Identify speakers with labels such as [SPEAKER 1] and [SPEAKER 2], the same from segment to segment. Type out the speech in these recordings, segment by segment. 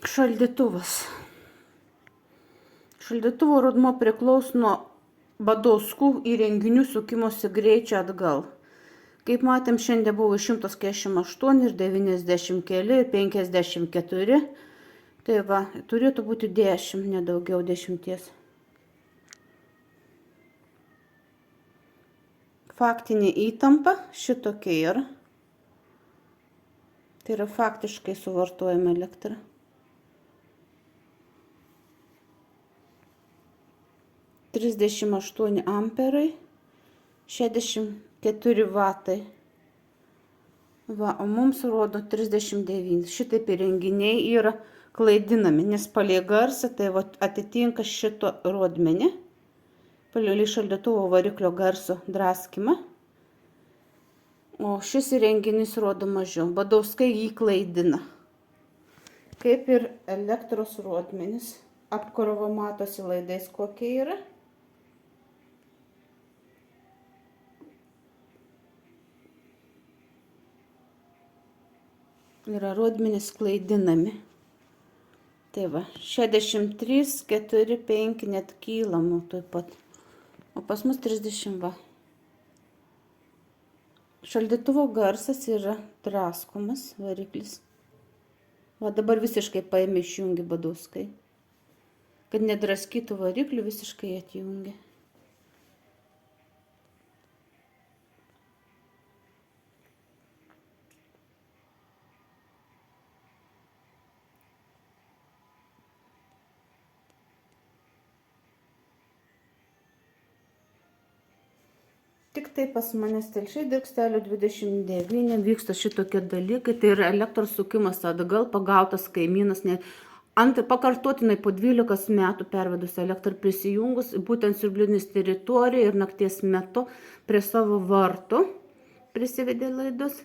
[SPEAKER 1] Šaldytuvas. Šaldytuvo rodmuo priklauso nuo badauskų įrenginių sukimosi greičio atgal. Kaip matėm, šiandien buvo 148 ir 90 keli ir 54. Tai va, turėtų būti 10, nedaugiau 10. Faktinė įtampa šitokia yra. Tai yra faktiškai suvartojama elektra. 38 amperai, 64 vatai. Va, o mums rodo 39. Šitaip įrenginiai yra klaidinami, nes palei garsą tai va, atitinka šito rodmenį. Palei šaldytuvo variklio garso draskymą. O šis įrenginys rodo mažiau. Badauskai jį klaidina. Kaip ir elektros rodmenys. Apkrova matosi laidais kokie yra. Yra rodmenys klaidinami. Tai va, 63, 4, 5 net kylamų taip pat. O pas mus 30 va. Šaldytuvo garsas yra draskomas variklis. Va dabar visiškai paėmė išjungi badauskai. Kad nedraskytų variklių, visiškai atjungi. Tik tai pas manęs telšiai Dirkstelio 29 vyksta šitokie dalykai. Tai yra elektros sukimas atgal, pagautas kaimynas. Pakartotinai po 12 metų pervedus elektrą prisijungus būtent Siurblinis teritorijoje ir nakties metu prie savo vartų prisivedė laidus.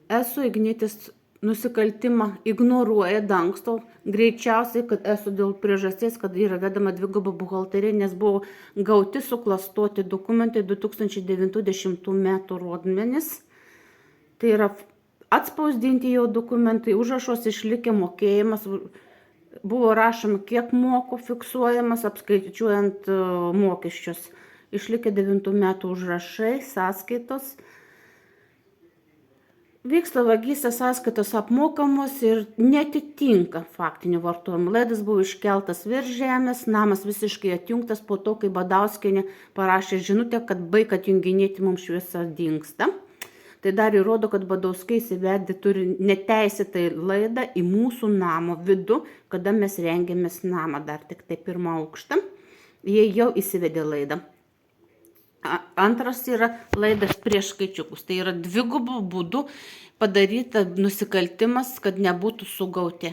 [SPEAKER 1] Esu Ignitis nusikaltimą ignoruoja, dangsto. Greičiausiai, kad esu dėl priežasties, kad yra vedama dviguba buhalterija, nes buvo gauti suklastoti dokumentai 2090 metų rodmenys. Tai yra atspausdinti jau dokumentai, užrašos išlikę, mokėjimas. Buvo rašoma, kiek moku, fiksuojamas, apskaičiuojant mokesčius. Išlikę 9 metų užrašai, sąskaitos. Vyksta vagystės, sąskaitos apmokamos ir netitinka faktinių vartojimų. Laidas buvo iškeltas virš žemės, namas visiškai atjungtas po to, kai Badauskienė parašė žinutę, kad baig atjunginėti mums šviesa dingsta. Tai dar įrodo, kad Badauskai įsivedė turi neteisėtai laidą į mūsų namo vidų, kada mes rengėmės namą, dar tik tai 1. aukštą. Jie jau įsivedė laidą. Antras yra laidas prieš skaičiukus. Tai yra dvigubų būdų padaryta nusikaltimas, kad nebūtų sugauti.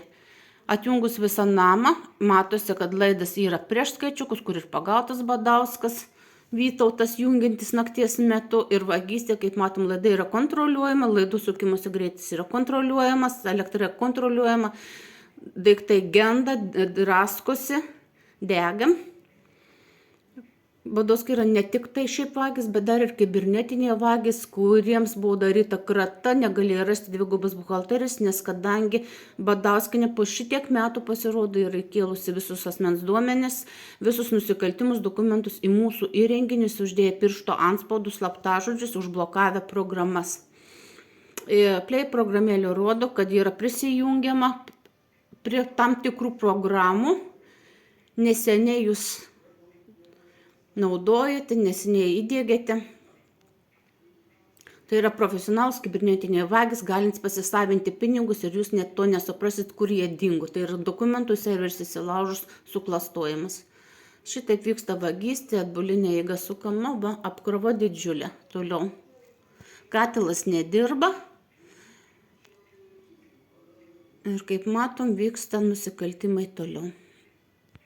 [SPEAKER 1] Atjungus visą namą, matosi, kad laidas yra prieš skaičiukus, kur ir pagautas Badauskas, Vytautas jungiantis nakties metu ir vagystė, kaip matom, laida yra kontroliuojama, laidų sukimosi greitis yra kontroliuojamas, elektra kontroliuojama, daiktai genda, draskosi, dega. Badauskai yra ne tik tai šiaip vagys, bet dar ir kibernetinė vagys, kuriems buvo daryta krata, negalėjo rasti dvigubos buhalterijos, nes kadangi Badauskienė po šitiek metų pasirodo yra įkėlusi visus asmens duomenis, visus nusikaltimus, dokumentus į mūsų įrenginius, uždėję piršto antspaudus, slaptažodžius, užblokavę programas. Play programėlė rodo, kad yra prisijungiama prie tam tikrų programų. Neseniai jūs naudojate, neseniai įdėgėte. Tai yra profesionalus kibernetiniai vagys, galintys pasisavinti pinigus ir jūs net to nesuprasit, kur jie dingo. Tai yra dokumentų serveris įsilaužus suklastojimas. Šitaip vyksta vagystė, atbulinė eiga sukama, apkrova didžiulė. Toliau. Katilas nedirba. Ir kaip matom, vyksta nusikaltimai toliau.